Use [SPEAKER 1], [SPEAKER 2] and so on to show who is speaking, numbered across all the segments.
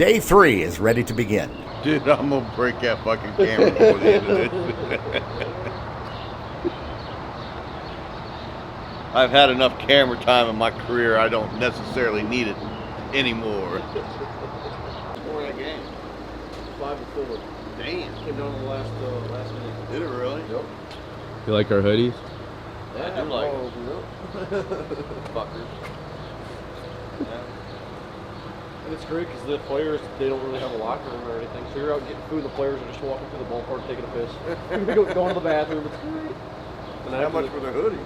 [SPEAKER 1] Day 3 is ready to begin.
[SPEAKER 2] Dude, I'm gonna break that fucking camera before the end of this. I've had enough camera time in my career. I don't necessarily need it anymore. Score that game?
[SPEAKER 3] 5-4.
[SPEAKER 2] Damn.
[SPEAKER 3] Came down to the last minute.
[SPEAKER 2] Did it really?
[SPEAKER 3] Yep.
[SPEAKER 4] You like our hoodies?
[SPEAKER 2] Yeah, I do like it.
[SPEAKER 3] Fuckers. Yeah. And it's great because the players, they don't really have a locker room or anything. So you're out getting food, and the players are just walking through the ballpark taking a piss. Going to the bathroom. It's great. And
[SPEAKER 2] How much were the hoodies?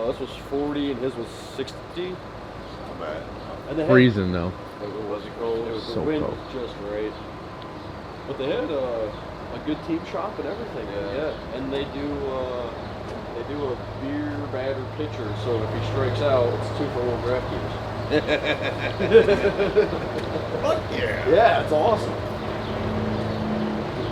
[SPEAKER 3] This was 40 and his was 60.
[SPEAKER 2] Not bad.
[SPEAKER 4] And they freezing though.
[SPEAKER 3] Was it cold? It was
[SPEAKER 4] So
[SPEAKER 3] the wind
[SPEAKER 4] cold.
[SPEAKER 3] was just right. But they had a good team shop and everything. Yeah. And they do a beer batter pitcher, so if he strikes out, it's 2 for 1 draft keepers.
[SPEAKER 2] Fuck yeah.
[SPEAKER 3] Yeah, it's awesome.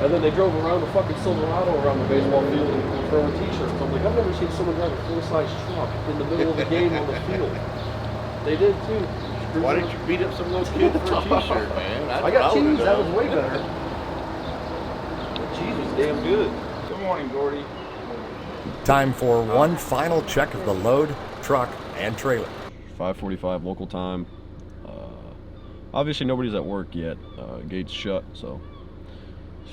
[SPEAKER 3] And then they drove around the fucking Silverado around the baseball field and throwing t-shirts. I'm like, I've never seen someone drive a full-size truck in the middle of the game on the field. They did too.
[SPEAKER 2] Why didn't you beat up some of those kids for a t-shirt, man?
[SPEAKER 3] I got cheese. That was way better. The cheese was damn good.
[SPEAKER 2] Good morning, Gordy.
[SPEAKER 1] Time for one final check of the load, truck, and trailer.
[SPEAKER 4] 5:45 local time. Obviously nobody's at work yet. Gate's shut, so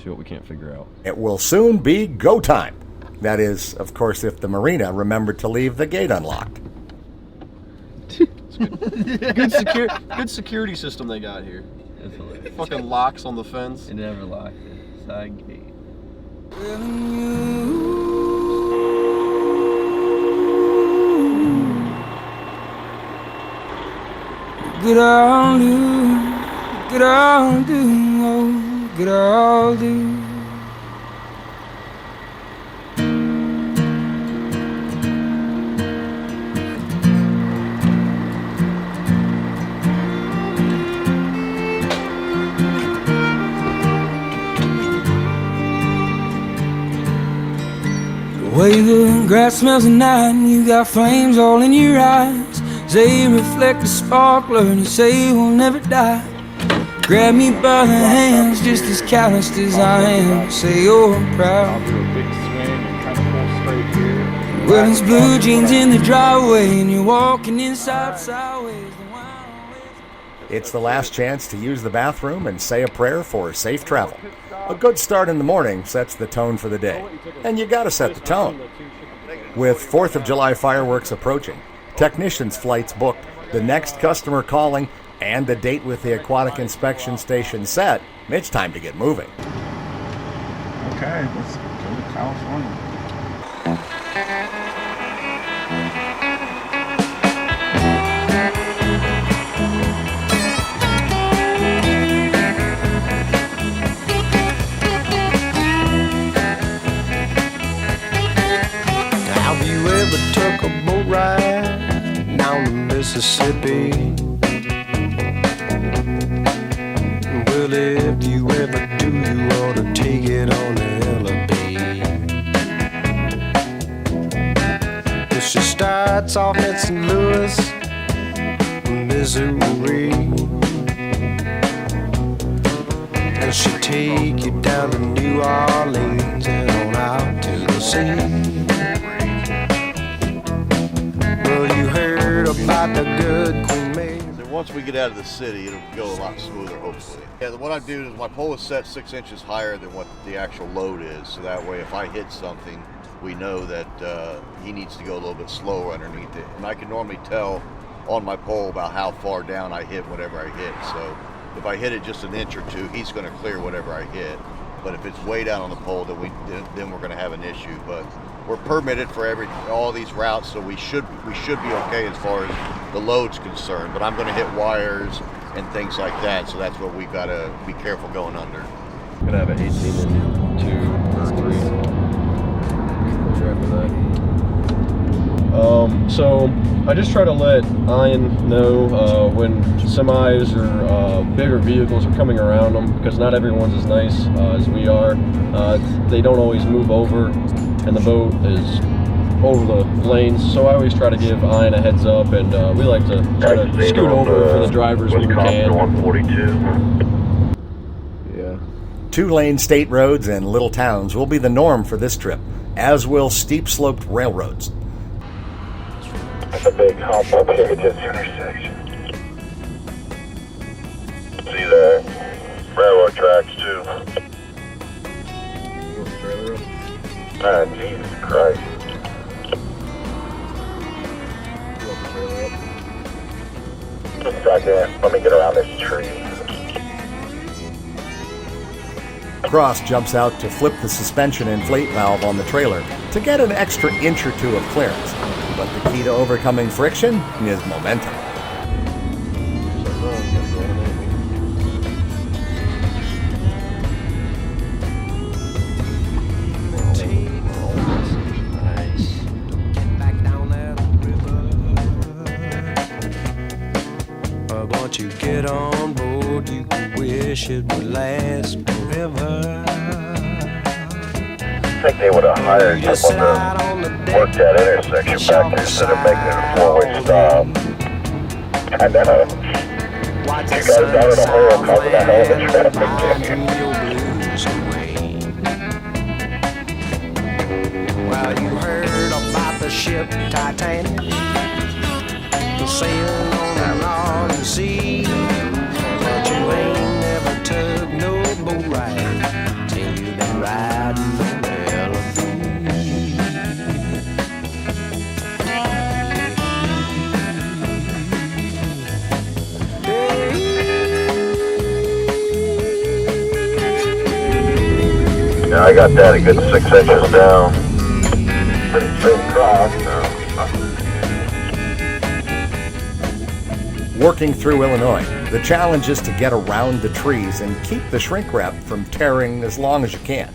[SPEAKER 4] see what we can't figure out.
[SPEAKER 1] It will soon be go time. That is, of course, if the marina remembered to leave the gate unlocked.
[SPEAKER 3] Good security system they got here. Fucking locks on the fence.
[SPEAKER 5] It never locked it. Side gate.
[SPEAKER 6] Good old do, good old do, oh, good old do. The way the grass smells at night and you got flames all in your eyes. They reflect a sparkler and you say we'll never die. Grab me by the hands just as calloused as I am. Say you're proud.
[SPEAKER 3] Do a big swing and kind of pull straight here.
[SPEAKER 6] Well, it's blue jeans in the driveway and you're walking inside sideways.
[SPEAKER 1] It's the last chance to use the bathroom and say a prayer for safe travel. A good start in the morning sets the tone for the day. And you gotta set the tone. With 4th of July fireworks approaching, technicians' flights booked, the next customer calling, and the date with the aquatic inspection station set, it's time to get moving.
[SPEAKER 7] Okay, let's go to California.
[SPEAKER 8] Have you ever took a boat ride down the Mississippi? Well, if you ever do, you ought to take it on the LB. Well, she starts off at St. Louis, Missouri, and she'll take you down to New Orleans and on out to the sea. Well, you heard about the good Queen Mary.
[SPEAKER 2] Once we get out of the city, it'll go a lot smoother, hopefully. Yeah, what I do is my pole is set 6 inches higher than what the actual load is, so that way if I hit something, we know that he needs to go a little bit slower underneath it. And I can normally tell on my pole about how far down I hit whatever I hit. So if I hit it just an inch or two, he's going to clear whatever I hit. But if it's way down on the pole, then we're going to have an issue. But we're permitted for all these routes, so we should be okay as far as the load's concerned. But I'm going to hit wires and things like that, so that's what we got to be careful going under.
[SPEAKER 4] Gonna have an 18 and 2 or 3. After that. So I just try to let Ian know when semis or bigger vehicles are coming around them, because not everyone's as nice as we are. They don't always move over, and the boat is over the lanes, so I always try to give Ian a heads up, and we like to try to scoot over for the drivers when we can.
[SPEAKER 9] 142.
[SPEAKER 1] 2-lane state roads and little towns will be the norm for this trip, as will steep-sloped railroads.
[SPEAKER 9] That's a big hump up here at this intersection. See the railroad tracks too. Ah, Jesus Christ. Just a second, let me get around this tree.
[SPEAKER 1] Cross jumps out to flip the suspension inflate valve on the trailer to get an extra inch or two of clearance. But the key to overcoming friction is momentum.
[SPEAKER 8] Once you get on board, you can wish it would last forever.
[SPEAKER 9] I think they would have hired someone to work that intersection back there instead of making it a four-way stop. And then you guys down in a hole causing a hell of a traffic jam.
[SPEAKER 8] Well, you heard about the ship Titanic, sailing on the Northern Sea, but you ain't never took no boat ride till you've been riding the
[SPEAKER 9] Yeah, I got that a good 6 inches down. Pretty thin cross.
[SPEAKER 1] Working through Illinois, the challenge is to get around the trees and keep the shrink wrap from tearing as long as you can.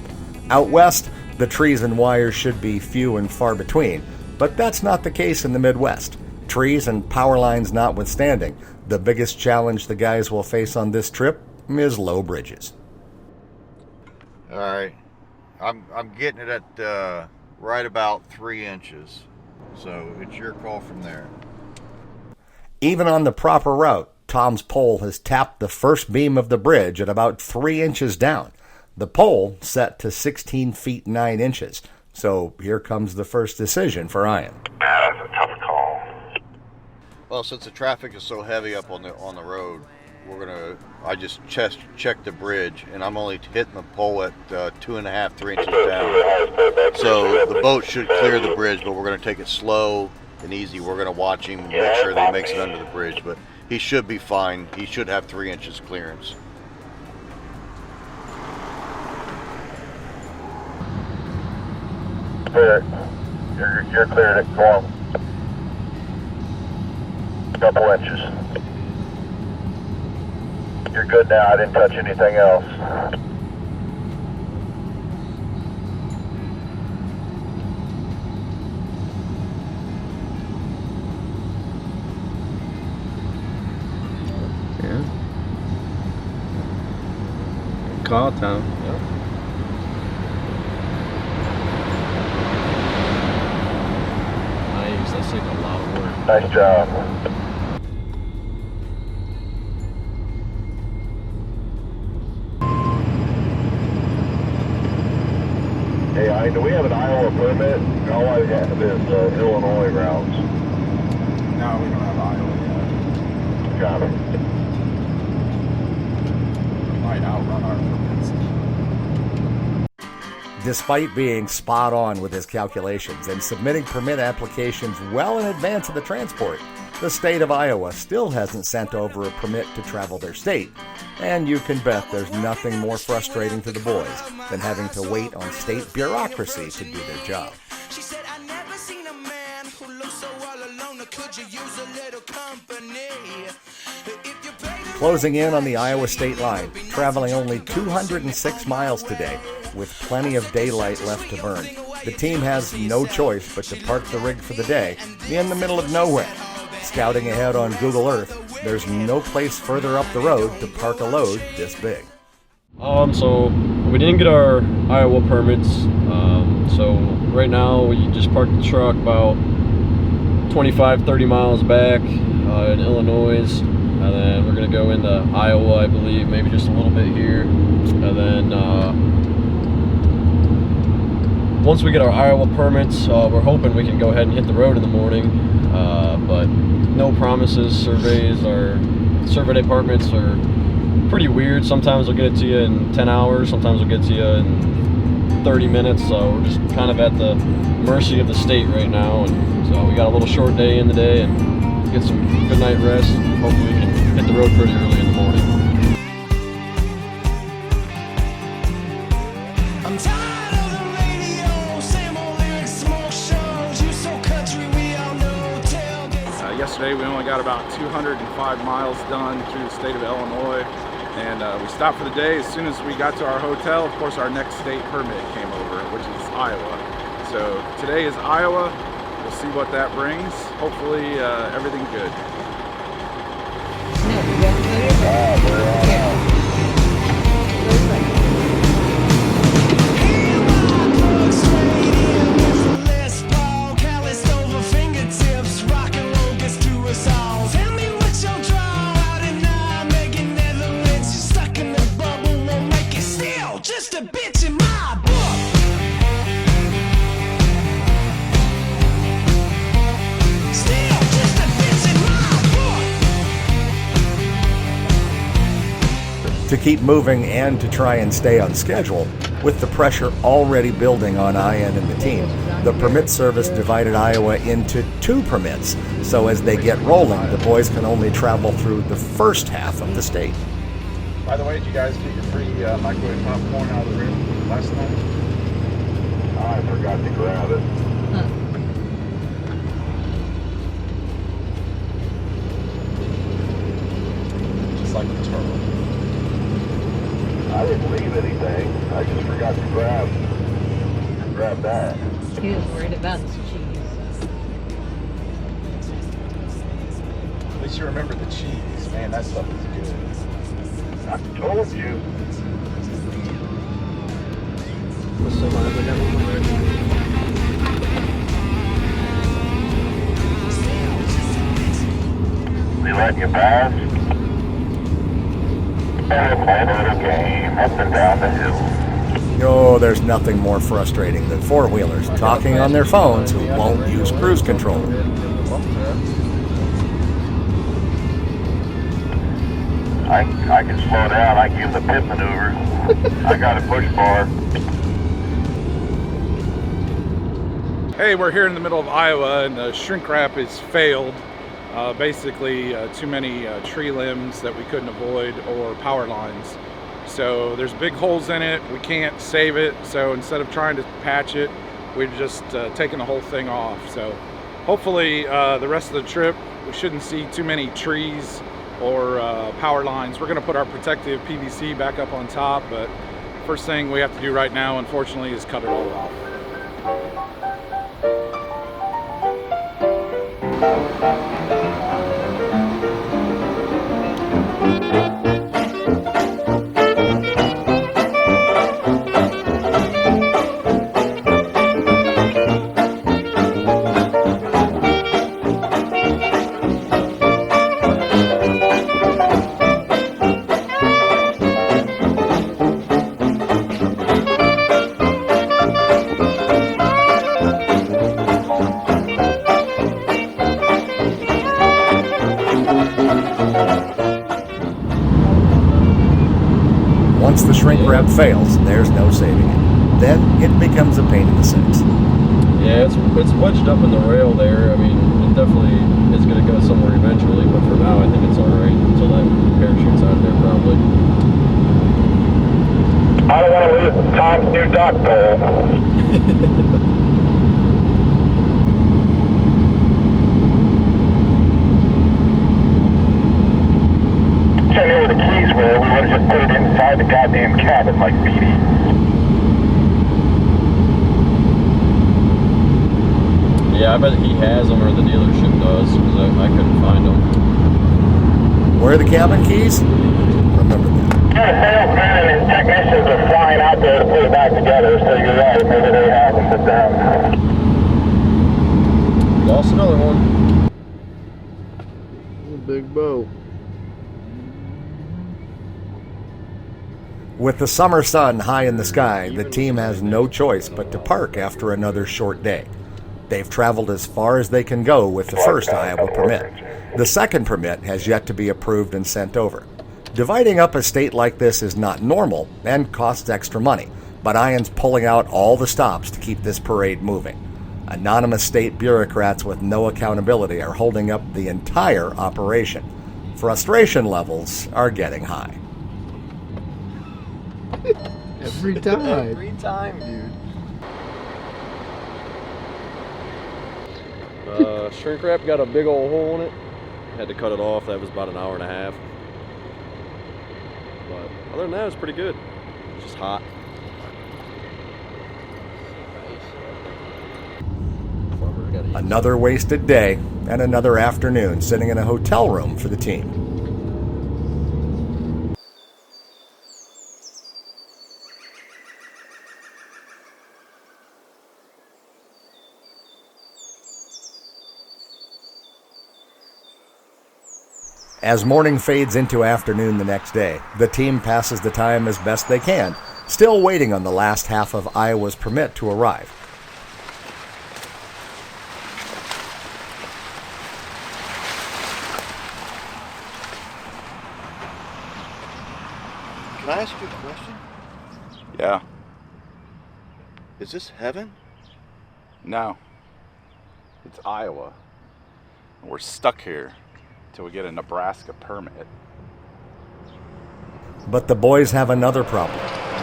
[SPEAKER 1] Out west, the trees and wires should be few and far between, but that's not the case in the Midwest. Trees and power lines notwithstanding, the biggest challenge the guys will face on this trip is low bridges.
[SPEAKER 2] All right, I'm getting it at right about 3 inches, so it's your call from there.
[SPEAKER 1] Even on the proper route, Tom's pole has tapped the first beam of the bridge at about 3 inches down. The pole set to 16 feet 9 inches. So here comes the first decision for Ian.
[SPEAKER 9] That's a tough call.
[SPEAKER 2] Well, since the traffic is so heavy up on the road, I just check the bridge, and I'm only hitting the pole at 2.5, 3 inches down. So the boat should clear the bridge, but we're going to take it slow and easy. We're going to watch him, make sure that he makes it under the bridge, but he should be fine. He should have 3 inches clearance.
[SPEAKER 9] Clear. You're cleared it. Go on. Couple inches. You're good now. I didn't touch anything else.
[SPEAKER 5] Yeah. Call time.
[SPEAKER 3] Yep. Nice. That's taking a lot of work.
[SPEAKER 9] Nice job. Hey, do we have an Iowa permit? All I have is Illinois routes.
[SPEAKER 7] No, we don't have Iowa yet.
[SPEAKER 9] Got it.
[SPEAKER 7] We might outrun our permits.
[SPEAKER 1] Despite being spot on with his calculations and submitting permit applications well in advance of the transport, the state of Iowa still hasn't sent over a permit to travel their state. And you can bet there's nothing more frustrating to the boys than having to wait on state bureaucracy to do their job.
[SPEAKER 6] She said, I never seen a man who looks so all alone. Could you use a little company?
[SPEAKER 1] Closing in on the Iowa state line, traveling only 206 miles today, with plenty of daylight left to burn. The team has no choice but to park the rig for the day in the middle of nowhere. Scouting ahead on Google Earth, there's no place further up the road to park a load this big.
[SPEAKER 4] So we didn't get our Iowa permits. So right now we just parked the truck about 25-30 miles back in Illinois. and then we're gonna go into Iowa, I believe, maybe just a little bit here, and then once we get our Iowa permits, we're hoping we can go ahead and hit the road in the morning, but no promises. Survey departments are pretty weird. Sometimes they'll get it to you in 10 hours, sometimes they'll get it to you in 30 minutes, so we're just kind of at the mercy of the state right now, and so we got a little short day in the day and get some good night rest. Hopefully we can hit the road pretty early in the morning.
[SPEAKER 8] I'm tired of the radio, same old lyrics, smoke shows. You so country, we all know tailgates.
[SPEAKER 7] Yesterday we only got about 205 miles done through the state of Illinois, and we stopped for the day. As soon as we got to our hotel, of course, our next state permit came over, which is Iowa. So today is Iowa. We'll see what that brings. Hopefully everything's good.
[SPEAKER 8] Just a bitch in my book. Still just a bitch in my book.
[SPEAKER 1] To keep moving and to try and stay on schedule, with the pressure already building on Ian and the team, the permit service divided Iowa into 2 permits. So as they get rolling, the boys can only travel through the first half of the state.
[SPEAKER 7] By the way, did you guys get your free microwave popcorn out of the room last night?
[SPEAKER 9] I forgot to grab it.
[SPEAKER 7] Just like the turtle.
[SPEAKER 9] I didn't leave anything. I just forgot to grab that.
[SPEAKER 10] He was worried about his cheese.
[SPEAKER 7] At least you remember the cheese. Man, that stuff is good.
[SPEAKER 9] I told you. They letting you pass? Game up and down the hill.
[SPEAKER 1] Oh, there's nothing more frustrating than four-wheelers talking on their phones who won't use cruise control.
[SPEAKER 9] I can slow down. I can give the pit maneuver. I got a push bar.
[SPEAKER 7] Hey, we're here in the middle of Iowa, and the shrink wrap has failed. Basically, too many tree limbs that we couldn't avoid or power lines. So there's big holes in it. We can't save it. So instead of trying to patch it, we've just taken the whole thing off. So hopefully the rest of the trip, we shouldn't see too many trees or power lines. We're going to put our protective PVC back up on top, but first thing we have to do right now, unfortunately, is cut it all off.
[SPEAKER 1] Once the shrink wrap fails, there's no saving it. Then it becomes a pain in the six.
[SPEAKER 4] Yeah, it's wedged up in the rail there. I mean, it definitely is going to go somewhere eventually, but for now I think it's alright until that parachute's out of there probably.
[SPEAKER 9] I don't want to lose Tom's new dock pole. I knew where the keys were. We would have just put it inside the goddamn cabin like Petey.
[SPEAKER 4] Yeah, I bet he has them, or the dealership does, because I couldn't find them.
[SPEAKER 1] Where are the cabin keys? Remember that.
[SPEAKER 9] Yeah, the salesman and his technicians are flying out there to put it back together, so you're right, maybe they have them put down.
[SPEAKER 4] Lost another one.
[SPEAKER 3] Big boat.
[SPEAKER 1] With the summer sun high in the sky, the team has no choice but to park after another short day. They've traveled as far as they can go with the first Iowa permit. The second permit has yet to be approved and sent over. Dividing up a state like this is not normal and costs extra money, but Ian's pulling out all the stops to keep this parade moving. Anonymous state bureaucrats with no accountability are holding up the entire operation. Frustration levels are getting high.
[SPEAKER 11] Every time.
[SPEAKER 3] Every time, dude.
[SPEAKER 4] Shrink wrap got a big old hole in it. Had to cut it off. That was about an hour and a half. But other than that, it's pretty good. It's just hot.
[SPEAKER 1] Another wasted day and another afternoon sitting in a hotel room for the team. As morning fades into afternoon the next day, the team passes the time as best they can, still waiting on the last half of Iowa's permit to arrive.
[SPEAKER 2] Can I ask you a question?
[SPEAKER 7] Yeah.
[SPEAKER 2] Is this heaven?
[SPEAKER 7] No. It's Iowa. And we're stuck here until we get a Nebraska permit.
[SPEAKER 1] But the boys have another problem.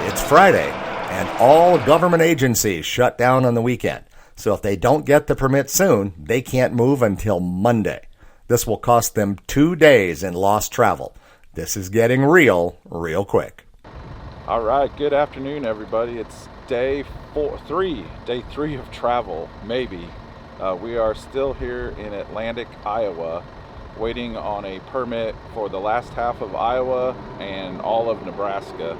[SPEAKER 1] It's Friday, and all government agencies shut down on the weekend. So if they don't get the permit soon, they can't move until Monday. This will cost them 2 days in lost travel. This is getting real quick.
[SPEAKER 7] All right, good afternoon, everybody. It's day three of travel, maybe. We are still here in Atlantic, Iowa, waiting on a permit for the last half of Iowa and all of Nebraska.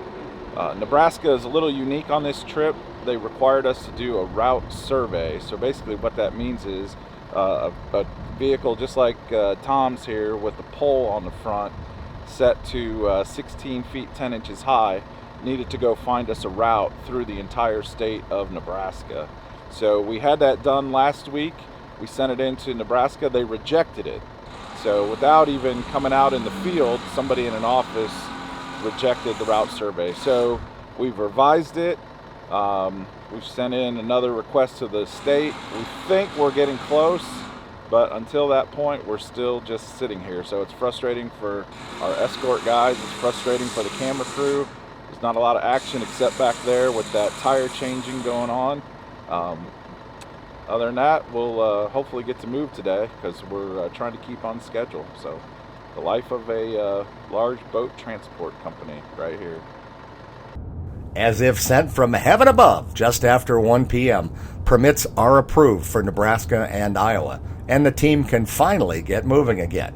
[SPEAKER 7] Nebraska is a little unique on this trip. They required us to do a route survey. So basically what that means is a vehicle just like Tom's here with the pole on the front set to 16 feet 10 inches high needed to go find us a route through the entire state of Nebraska. So we had that done last week. We sent it into Nebraska. They rejected it. So without even coming out in the field, somebody in an office rejected the route survey. So we've revised it. We've sent in another request to the state. We think we're getting close, but until that point, we're still just sitting here. So it's frustrating for our escort guys. It's frustrating for the camera crew. There's not a lot of action except back there with that tire changing going on. Other than that, we'll hopefully get to move today because we're trying to keep on schedule. So the life of a large boat transport company right here.
[SPEAKER 1] As if sent from heaven above, just after 1 p.m., permits are approved for Nebraska and Iowa, and the team can finally get moving again.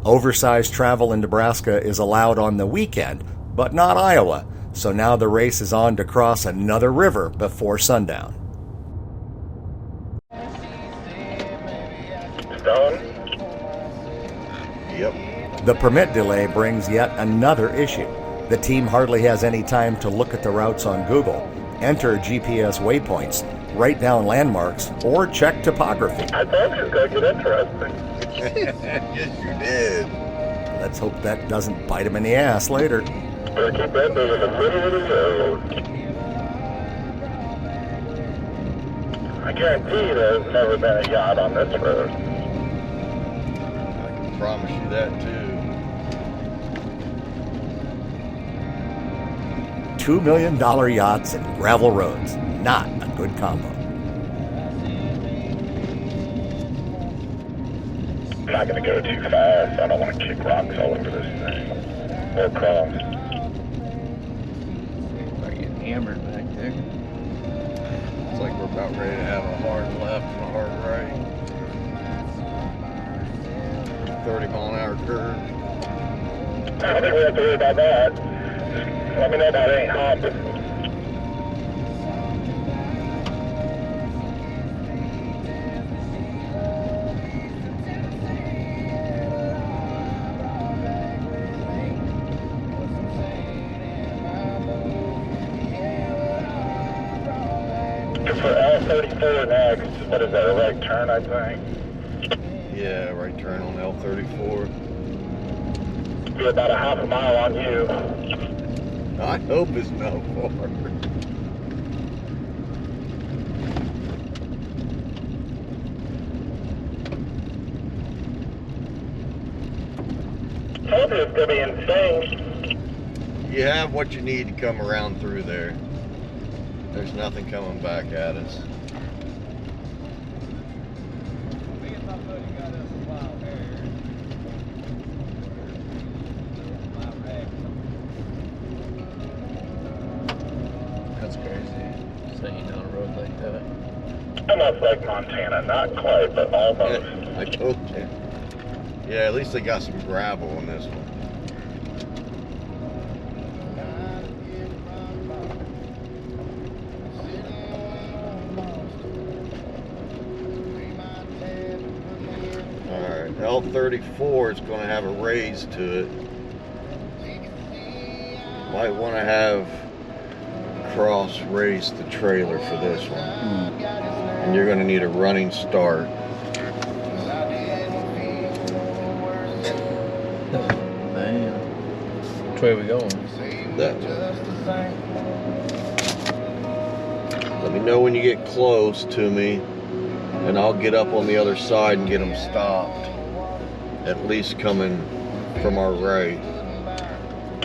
[SPEAKER 1] Oversized travel in Nebraska is allowed on the weekend, but not Iowa, so now the race is on to cross another river before sundown.
[SPEAKER 2] Yep.
[SPEAKER 1] The permit delay brings yet another issue. The team hardly has any time to look at the routes on Google, enter GPS waypoints, write down landmarks, or check topography.
[SPEAKER 9] I thought it was going to get interesting.
[SPEAKER 2] Yes, you did.
[SPEAKER 1] Let's hope that doesn't bite him in the ass later.
[SPEAKER 9] Better keep that thing in the middle of the road. I guarantee you there's never been a yacht on this road.
[SPEAKER 2] I can promise you that too.
[SPEAKER 1] $2 million yachts and gravel roads. Not a good combo.
[SPEAKER 9] I'm not going to go too fast. I don't want to kick rocks all over this thing. Or cross.
[SPEAKER 5] I get hammered back there.
[SPEAKER 2] It's like we're about ready to have a hard left and a hard right. 30-mile-an-hour curve.
[SPEAKER 9] I don't think we have to worry about that. Just let me know about any hopping. L34 next. What is that, a right turn, I think?
[SPEAKER 2] Yeah, right turn on L34.
[SPEAKER 9] Be about a half a mile on you.
[SPEAKER 2] I hope it's not far.
[SPEAKER 9] Told you it's gonna be insane.
[SPEAKER 2] You have what you need to come around through there. There's nothing coming back at us.
[SPEAKER 5] That's crazy. Staying down a road like that.
[SPEAKER 9] Almost like Montana, not quite, but almost.
[SPEAKER 2] Yeah, I told you. Yeah, at least they got some gravel on this one. Alright, L34 is going to have a raise to it. Might want to have cross raise the trailer for this one. And you're going to need a running start.
[SPEAKER 5] Man. Which way are we going?
[SPEAKER 2] That way. Let me know when you get close to me, and I'll get up on the other side and get them stopped. At least coming from our right.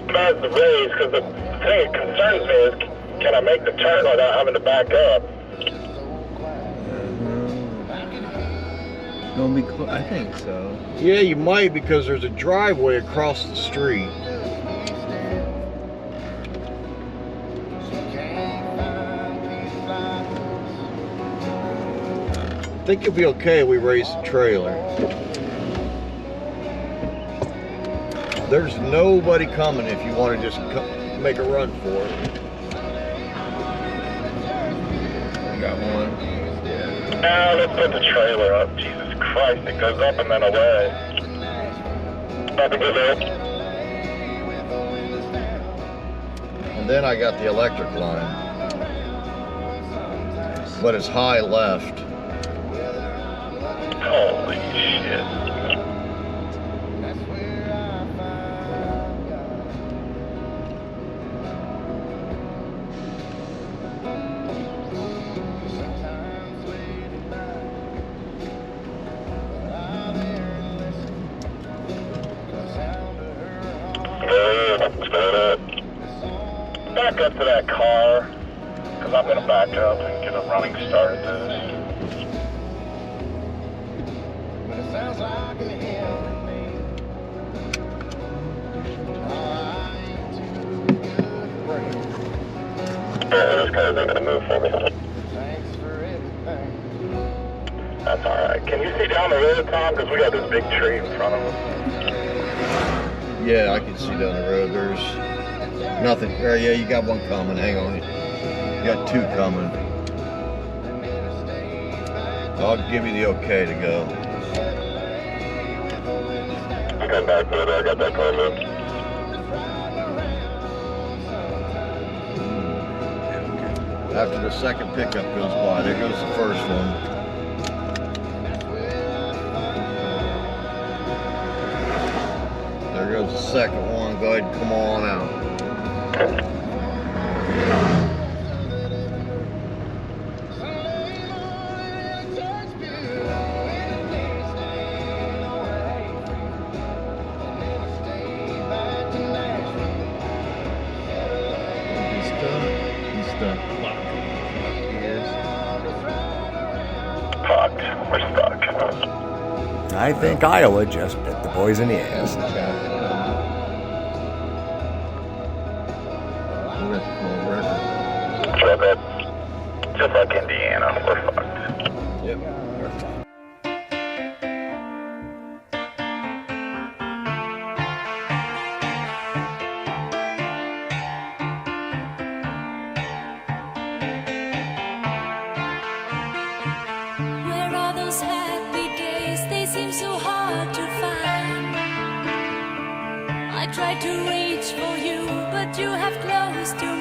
[SPEAKER 9] About the raise, because the thing that concerns me is, can I make the turn without having to back up?
[SPEAKER 5] Gonna be close. I think so.
[SPEAKER 2] Yeah, you might, because there's a driveway across the street. I think it'll be okay if we raise the trailer. There's nobody coming if you want to just make a run for it.
[SPEAKER 5] Got one.
[SPEAKER 9] Now let's put the trailer up. Jesus Christ, it goes up and then away. About to go there.
[SPEAKER 2] And then I got the electric line. But it's high left.
[SPEAKER 9] Holy shit. Back up to that car, because I'm going to back up and get a running start at this. This guy's not going to move for me. That's alright. Can you see down the road, Tom? Because we got this big tree in front of us.
[SPEAKER 2] Yeah, I can see down the road. There's nothing. Yeah, you got one coming. Hang on. You got two coming. I'll give you the okay to go.
[SPEAKER 9] I got back there. I got that car moved.
[SPEAKER 2] After the second pickup goes by, there goes the first one. There goes the second one. Go ahead and come on out.
[SPEAKER 5] He's stuck.
[SPEAKER 9] Fucked. We're stuck.
[SPEAKER 1] I think Iowa just bit the boys in the ass.
[SPEAKER 9] Record. Just like Indiana, we're fucked.
[SPEAKER 2] Yep, we're fine.
[SPEAKER 12] Where are those happy days? They seem so hard to find. I tried to reach for you, but you have closed your